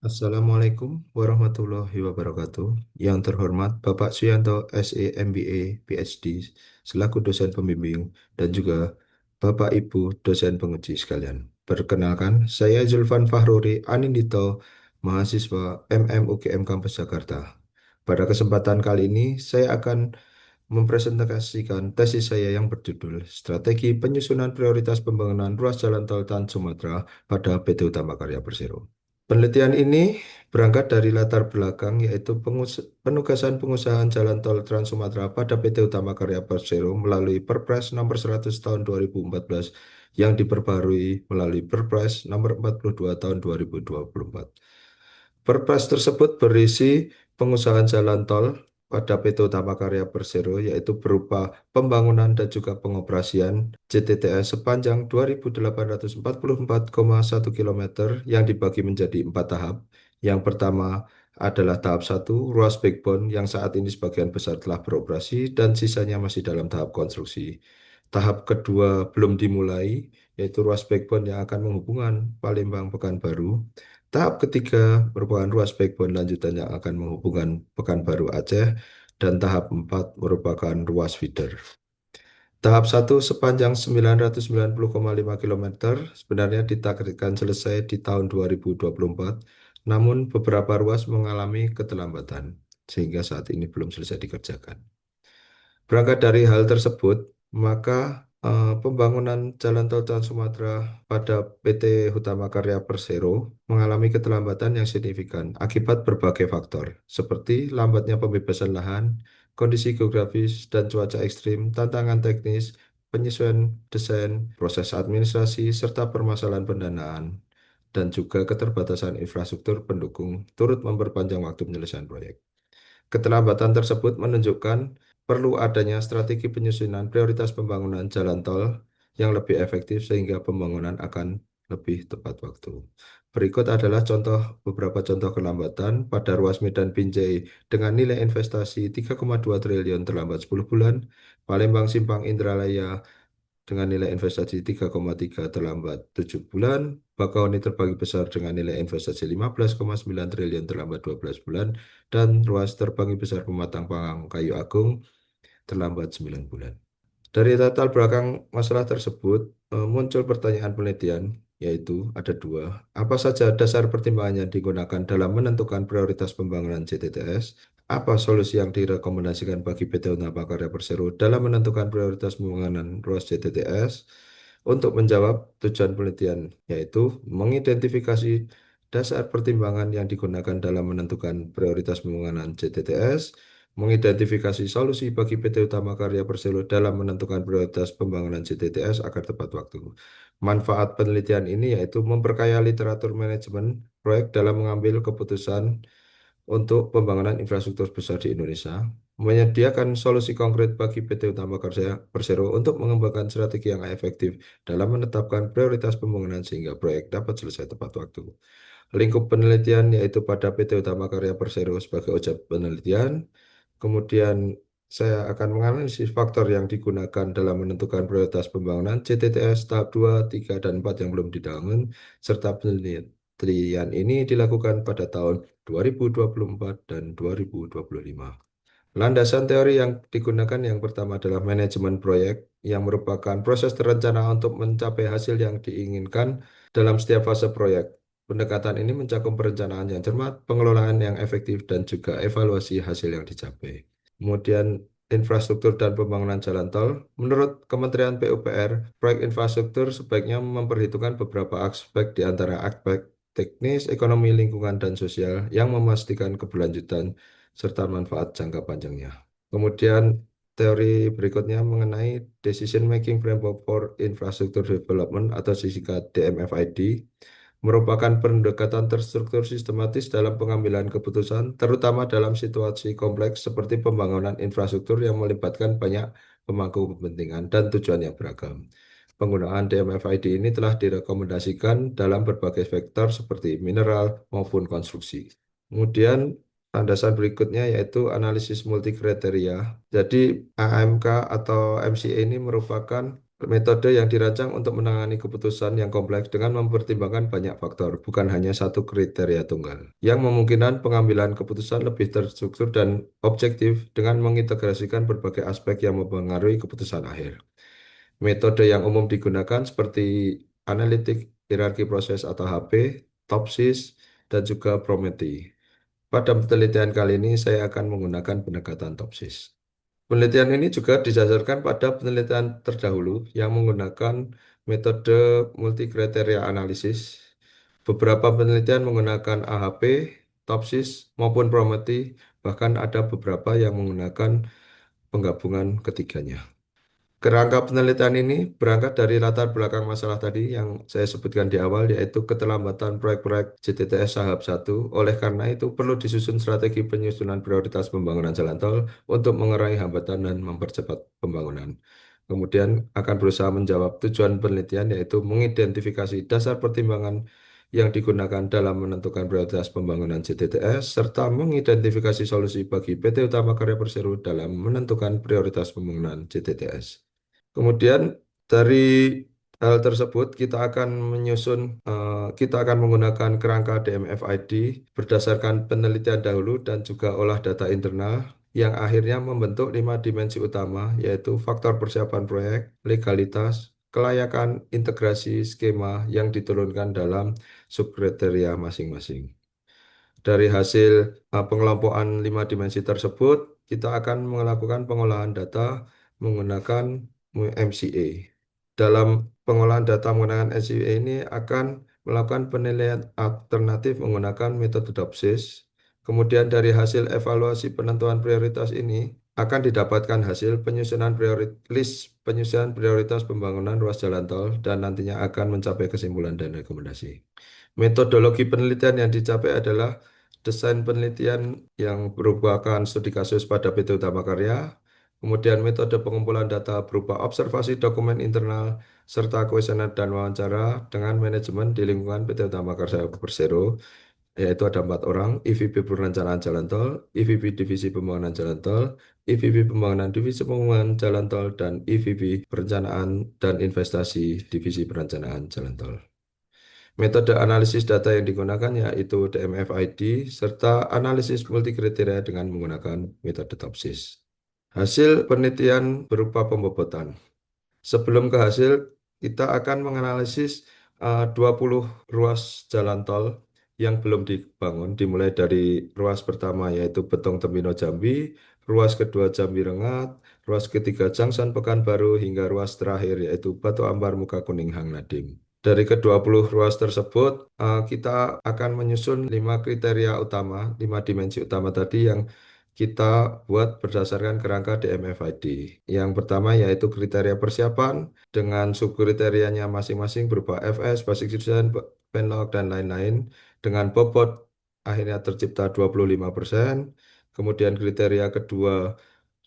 Assalamualaikum warahmatullahi wabarakatuh. Yang terhormat Bapak Suyanto, SE, MBA, PhD, selaku dosen pembimbing, dan juga Bapak Ibu dosen penguji sekalian. Perkenalkan, saya Zulfan Fahruri Anindito, mahasiswa UGM Kampus Jakarta. Pada kesempatan kali ini, saya akan mempresentasikan tesis saya yang berjudul Strategi Penyusunan Prioritas Pembangunan Ruas Jalan Tol Trans Sumatera pada PT Utama Karya Persero. Penelitian ini berangkat dari latar belakang yaitu penugasan pengusahaan Jalan Tol Trans Sumatera pada PT Utama Karya Persero melalui Perpres nomor 100 tahun 2014 yang diperbarui melalui Perpres nomor 42 tahun 2024. Perpres tersebut berisi pengusahaan jalan tol pada PT Utama Karya Persero yaitu berupa pembangunan dan juga pengoperasian JTTS sepanjang 2.844,1 km yang dibagi menjadi 4 tahap. Yang pertama adalah tahap 1 ruas backbone yang saat ini sebagian besar telah beroperasi dan sisanya masih dalam tahap konstruksi. Tahap kedua belum dimulai, yaitu ruas backbone yang akan menghubungkan Palembang Pekanbaru. Tahap ketiga merupakan ruas backbone lanjutan yang akan menghubungkan Pekanbaru Aceh, dan tahap 4 merupakan ruas feeder. Tahap satu sepanjang 990,5 km sebenarnya ditargetkan selesai di tahun 2024, namun beberapa ruas mengalami keterlambatan, sehingga saat ini belum selesai dikerjakan. Berangkat dari hal tersebut, maka pembangunan Jalan Tol Trans Sumatera pada PT Hutama Karya Persero mengalami keterlambatan yang signifikan akibat berbagai faktor, seperti lambatnya pembebasan lahan, kondisi geografis dan cuaca ekstrim, tantangan teknis, penyesuaian desain, proses administrasi, serta permasalahan pendanaan, dan juga keterbatasan infrastruktur pendukung turut memperpanjang waktu penyelesaian proyek. Keterlambatan tersebut menunjukkan perlu adanya strategi penyusunan prioritas pembangunan jalan tol yang lebih efektif sehingga pembangunan akan lebih tepat waktu. Berikut adalah beberapa contoh kelambatan pada ruas Medan Binjai dengan nilai investasi 3,2 triliun terlambat 10 bulan, Palembang Simpang Indralaya dengan nilai investasi 3,3 terlambat 7 bulan, Bakauheni terbagi besar dengan nilai investasi 15,9 triliun terlambat 12 bulan, dan ruas terbagi besar Pematang Pangang Kayu Agung terlambat 9 bulan. Dari latar belakang masalah tersebut, muncul pertanyaan penelitian, yaitu ada dua. Apa saja dasar pertimbangan yang digunakan dalam menentukan prioritas pembangunan JTTS? Apa solusi yang direkomendasikan bagi PT Utama Karya Persero dalam menentukan prioritas pembangunan ruas JTTS? Untuk menjawab tujuan penelitian, yaitu mengidentifikasi dasar pertimbangan yang digunakan dalam menentukan prioritas pembangunan JTTS, mengidentifikasi solusi bagi PT Utama Karya Persero dalam menentukan prioritas pembangunan JTTS agar tepat waktu. Manfaat penelitian ini yaitu memperkaya literatur manajemen proyek dalam mengambil keputusan untuk pembangunan infrastruktur besar di Indonesia, menyediakan solusi konkret bagi PT Utama Karya Persero untuk mengembangkan strategi yang efektif dalam menetapkan prioritas pembangunan sehingga proyek dapat selesai tepat waktu. Lingkup penelitian yaitu pada PT Utama Karya Persero sebagai objek penelitian. Kemudian saya akan menganalisis faktor yang digunakan dalam menentukan prioritas pembangunan CTTS tahap 2, 3, dan 4 yang belum dibangun, serta penelitian ini dilakukan pada tahun 2024 dan 2025. Landasan teori yang digunakan yang pertama adalah manajemen proyek, yang merupakan proses terencana untuk mencapai hasil yang diinginkan dalam setiap fase proyek. Pendekatan ini mencakup perencanaan yang cermat, pengelolaan yang efektif, dan juga evaluasi hasil yang dicapai. Kemudian infrastruktur dan pembangunan jalan tol. Menurut Kementerian PUPR, proyek infrastruktur sebaiknya memperhitungkan beberapa aspek di antara aspek teknis, ekonomi, lingkungan, dan sosial yang memastikan keberlanjutan serta manfaat jangka panjangnya. Kemudian teori berikutnya mengenai Decision Making Framework for Infrastructure Development atau disingkat DMFID, merupakan pendekatan terstruktur sistematis dalam pengambilan keputusan, terutama dalam situasi kompleks seperti pembangunan infrastruktur yang melibatkan banyak pemangku kepentingan dan tujuan yang beragam. Penggunaan DMFID ini telah direkomendasikan dalam berbagai sektor seperti mineral maupun konstruksi. Kemudian landasan berikutnya yaitu analisis multikriteria. Jadi AMK atau MCA ini merupakan metode yang dirancang untuk menangani keputusan yang kompleks dengan mempertimbangkan banyak faktor, bukan hanya satu kriteria tunggal, yang memungkinkan pengambilan keputusan lebih terstruktur dan objektif dengan mengintegrasikan berbagai aspek yang mempengaruhi keputusan akhir. Metode yang umum digunakan seperti analitik hierarki proses atau HP, Topsis, dan juga Prometheus. Pada penelitian kali ini saya akan menggunakan pendekatan Topsis. Penelitian ini juga didasarkan pada penelitian terdahulu yang menggunakan metode multikriteria analisis. Beberapa penelitian menggunakan AHP, Topsis, maupun Prometheus, bahkan ada beberapa yang menggunakan penggabungan ketiganya. Kerangka penelitian ini berangkat dari latar belakang masalah tadi yang saya sebutkan di awal, yaitu keterlambatan proyek-proyek JTTS tahap 1. Oleh karena itu, perlu disusun strategi penyusunan prioritas pembangunan jalan tol untuk mengurangi hambatan dan mempercepat pembangunan. Kemudian akan berusaha menjawab tujuan penelitian, yaitu mengidentifikasi dasar pertimbangan yang digunakan dalam menentukan prioritas pembangunan JTTS, serta mengidentifikasi solusi bagi PT Utama Karya Persero dalam menentukan prioritas pembangunan JTTS. Kemudian dari hal tersebut kita akan menggunakan kerangka DMFID berdasarkan penelitian dahulu dan juga olah data internal yang akhirnya membentuk 5 dimensi utama, yaitu faktor persiapan proyek, legalitas, kelayakan, integrasi, skema yang diturunkan dalam subkriteria masing-masing. Dari hasil pengelompokan 5 dimensi tersebut, kita akan melakukan pengolahan data menggunakan MCA. Dalam pengolahan data menggunakan MCA ini akan melakukan penilaian alternatif menggunakan metode DOPSIS. Kemudian dari hasil evaluasi penentuan prioritas ini akan didapatkan hasil penyusunan prioritas pembangunan ruas jalan tol dan nantinya akan mencapai kesimpulan dan rekomendasi. Metodologi penelitian yang dicapai adalah desain penelitian yang merupakan studi kasus pada PT Utama Karya, kemudian metode pengumpulan data berupa observasi dokumen internal, serta kuesioner dan wawancara dengan manajemen di lingkungan PT Utama Karya Persero, yaitu ada 4 orang, EVP Perencanaan Jalan Tol, EVP Divisi Pembangunan Jalan Tol, EVP Pembangunan Divisi Pembangunan Jalan Tol, dan EVP Perencanaan dan Investasi Divisi Perencanaan Jalan Tol. Metode analisis data yang digunakan yaitu DMFID serta analisis multikriteria dengan menggunakan metode TOPSIS. Hasil penelitian berupa pembobotan. Sebelum ke hasil, kita akan menganalisis 20 ruas jalan tol yang belum dibangun, dimulai dari ruas pertama yaitu Betong Tembino Jambi, ruas kedua Jambi Rengat, ruas ketiga Jangsan Pekanbaru, hingga ruas terakhir yaitu Batu Ampar Muka Kuning Hang Nadim. Dari ke-20 ruas tersebut, kita akan menyusun 5 kriteria utama, 5 dimensi utama tadi yang kita buat berdasarkan kerangka DMFID. Yang pertama yaitu kriteria persiapan dengan subkriterianya masing-masing berupa FS, Basic Citizen, Penlog, dan lain-lain dengan bobot akhirnya tercipta 25%. Kemudian kriteria kedua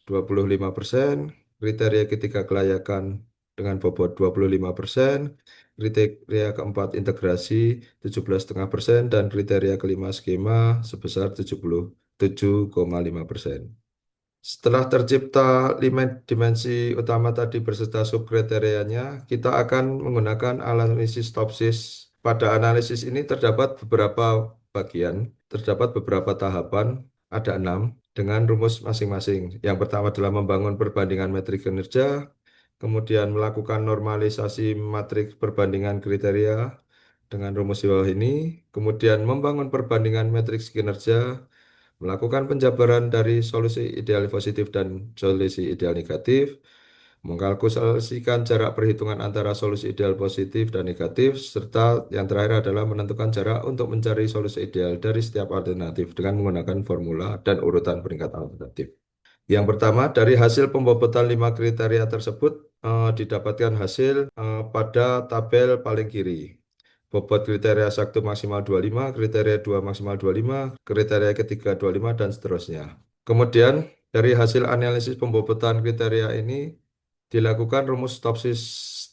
25%, kriteria ketiga kelayakan dengan bobot 25%, kriteria keempat integrasi 17,5%, dan kriteria kelima skema sebesar 77,5%. Setelah tercipta 5 dimensi utama tadi berserta subkriterianya, kita akan menggunakan analisis Topsis. Pada analisis ini terdapat beberapa tahapan, ada 6, dengan rumus masing-masing. Yang pertama adalah membangun perbandingan metrik kinerja, kemudian melakukan normalisasi matriks perbandingan kriteria dengan rumus di bawah ini, kemudian membangun perbandingan matriks kinerja, melakukan penjabaran dari solusi ideal positif dan solusi ideal negatif, mengkalkulasikan jarak perhitungan antara solusi ideal positif dan negatif, serta yang terakhir adalah menentukan jarak untuk mencari solusi ideal dari setiap alternatif dengan menggunakan formula dan urutan peringkat alternatif. Yang pertama, dari hasil pembobotan 5 kriteria tersebut didapatkan hasil pada tabel paling kiri. Bobot kriteria 1 maksimal 25, kriteria 2 maksimal 25, kriteria ketiga 25, dan seterusnya. Kemudian, dari hasil analisis pembobotan kriteria ini dilakukan rumus Topsis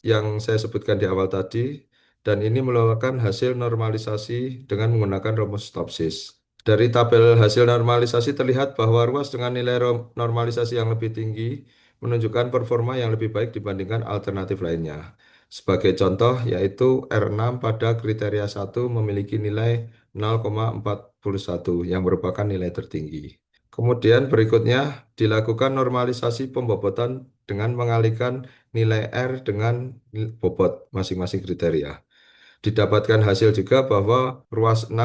yang saya sebutkan di awal tadi, dan ini merupakan hasil normalisasi dengan menggunakan rumus Topsis. Dari tabel hasil normalisasi terlihat bahwa ruas dengan nilai normalisasi yang lebih tinggi menunjukkan performa yang lebih baik dibandingkan alternatif lainnya. Sebagai contoh, yaitu R6 pada kriteria 1 memiliki nilai 0,41 yang merupakan nilai tertinggi. Kemudian berikutnya dilakukan normalisasi pembobotan dengan mengalihkan nilai R dengan bobot masing-masing kriteria. Didapatkan hasil juga bahwa ruas 6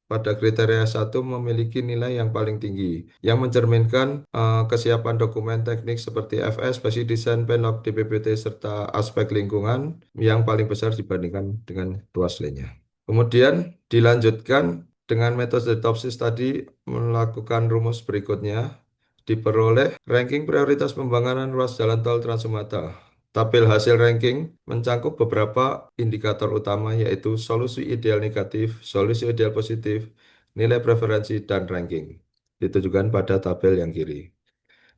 pada kriteria 1 memiliki nilai yang paling tinggi, yang mencerminkan kesiapan dokumen teknik seperti FS, basic design, PENOP, DPPT, serta aspek lingkungan yang paling besar dibandingkan dengan ruas lainnya. Kemudian dilanjutkan dengan metode TOPSIS tadi melakukan rumus berikutnya, diperoleh ranking prioritas pembangunan ruas jalan tol Trans Sumatera. Tabel hasil ranking mencangkup beberapa indikator utama yaitu solusi ideal negatif, solusi ideal positif, nilai preferensi, dan ranking. Ditujukan pada tabel yang kiri.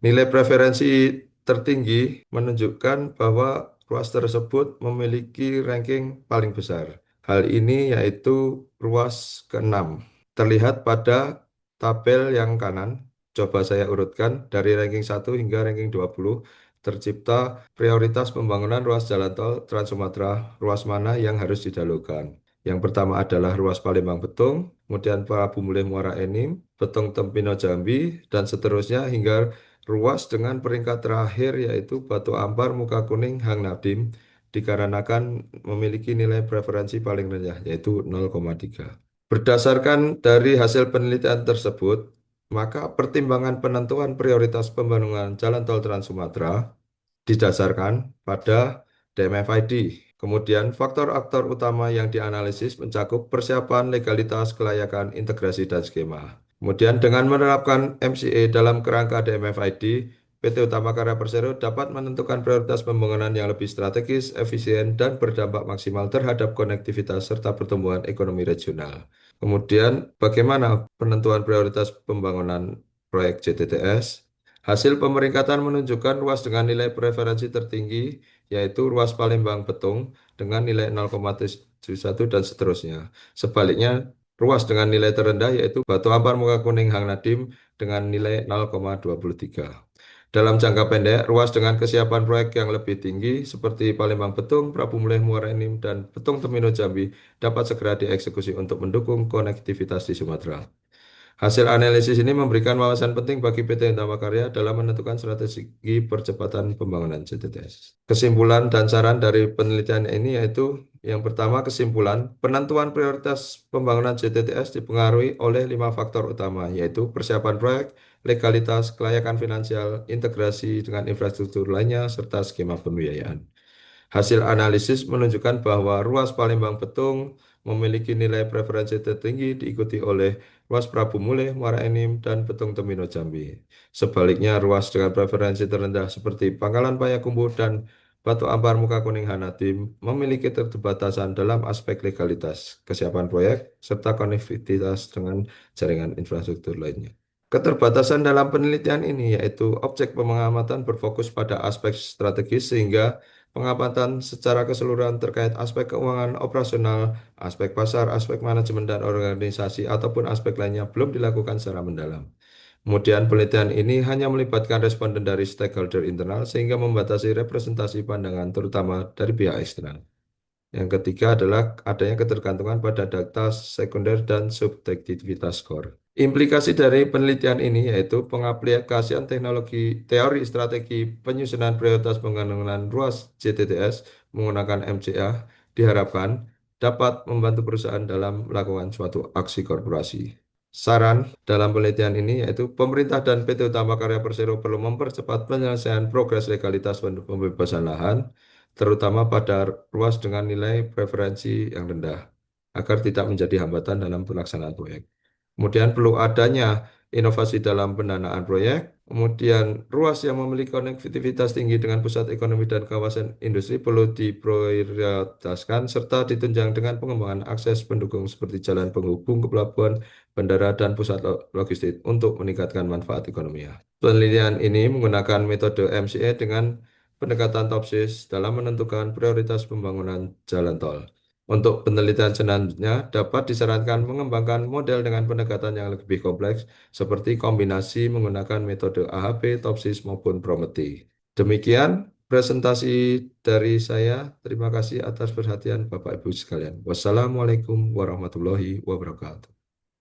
Nilai preferensi tertinggi menunjukkan bahwa ruas tersebut memiliki ranking paling besar. Hal ini yaitu ruas ke-6. Terlihat pada tabel yang kanan. Coba saya urutkan dari ranking 1 hingga ranking 20. Tercipta prioritas pembangunan ruas jalan tol Trans Sumatera, ruas mana yang harus didahulukan. Yang pertama adalah ruas Palembang Betung, kemudian Prabu Mulih Muara Enim, Betung Tempino Jambi, dan seterusnya hingga ruas dengan peringkat terakhir yaitu Batu Ampar Muka Kuning Hang Nadim dikarenakan memiliki nilai preferensi paling rendah yaitu 0,3. Berdasarkan dari hasil penelitian tersebut, maka pertimbangan penentuan prioritas pembangunan Jalan Tol Trans Sumatera didasarkan pada DMFID. Kemudian faktor-faktor utama yang dianalisis mencakup persiapan, legalitas, kelayakan, integrasi, dan skema. Kemudian dengan menerapkan MCA dalam kerangka DMFID, PT Utama Karya Persero dapat menentukan prioritas pembangunan yang lebih strategis, efisien, dan berdampak maksimal terhadap konektivitas serta pertumbuhan ekonomi regional. Kemudian bagaimana penentuan prioritas pembangunan proyek JTTS? Hasil pemeringkatan menunjukkan ruas dengan nilai preferensi tertinggi, yaitu ruas Palembang Betung dengan nilai 0,71 dan seterusnya. Sebaliknya, ruas dengan nilai terendah yaitu Batu Ampar Muka Kuning Hang Nadim dengan nilai 0,23. Dalam jangka pendek, ruas dengan kesiapan proyek yang lebih tinggi seperti Palembang Betung, Prabu Mulih Muara Enim, dan Betung Temino Jambi dapat segera dieksekusi untuk mendukung konektivitas di Sumatera. Hasil analisis ini memberikan wawasan penting bagi PT Utama Karya dalam menentukan strategi percepatan pembangunan JTTS. Kesimpulan dan saran dari penelitian ini yaitu yang pertama, kesimpulan penentuan prioritas pembangunan JTTS dipengaruhi oleh 5 faktor utama yaitu persiapan proyek, legalitas, kelayakan finansial, integrasi dengan infrastruktur lainnya, serta skema pembiayaan. Hasil analisis menunjukkan bahwa ruas Palembang Betung memiliki nilai preferensi tertinggi diikuti oleh ruas Prabu Mulih, Muara Enim, dan Betung Temino Jambi. Sebaliknya, ruas dengan preferensi terendah seperti Pangkalan Payakumbuh dan Batu Ampar Muka Kuning Hanadim memiliki keterbatasan dalam aspek legalitas, kesiapan proyek, serta konektivitas dengan jaringan infrastruktur lainnya. Keterbatasan dalam penelitian ini yaitu objek pengamatan berfokus pada aspek strategis sehingga pengamatan secara keseluruhan terkait aspek keuangan operasional, aspek pasar, aspek manajemen dan organisasi ataupun aspek lainnya belum dilakukan secara mendalam. Kemudian penelitian ini hanya melibatkan responden dari stakeholder internal sehingga membatasi representasi pandangan terutama dari pihak eksternal. Yang ketiga adalah adanya ketergantungan pada data sekunder dan subjektivitas skor. Implikasi dari penelitian ini yaitu pengaplikasian teknologi teori strategi penyusunan prioritas pembangunan ruas JTTS menggunakan MCA diharapkan dapat membantu perusahaan dalam melakukan suatu aksi korporasi. Saran dalam penelitian ini yaitu pemerintah dan PT Utama Karya Persero perlu mempercepat penyelesaian progres legalitas pembebasan lahan, terutama pada ruas dengan nilai preferensi yang rendah, agar tidak menjadi hambatan dalam pelaksanaan proyek. Kemudian perlu adanya inovasi dalam pendanaan proyek, kemudian ruas yang memiliki konektivitas tinggi dengan pusat ekonomi dan kawasan industri perlu diprioritaskan serta ditunjang dengan pengembangan akses pendukung seperti jalan penghubung ke pelabuhan, bandara, dan pusat logistik untuk meningkatkan manfaat ekonomi. Penelitian ini menggunakan metode MCA dengan pendekatan TOPSIS dalam menentukan prioritas pembangunan jalan tol. Untuk penelitian selanjutnya dapat disarankan mengembangkan model dengan pendekatan yang lebih kompleks seperti kombinasi menggunakan metode AHP, TOPSIS maupun Prometi. Demikian presentasi dari saya. Terima kasih atas perhatian Bapak Ibu sekalian. Wassalamualaikum warahmatullahi wabarakatuh.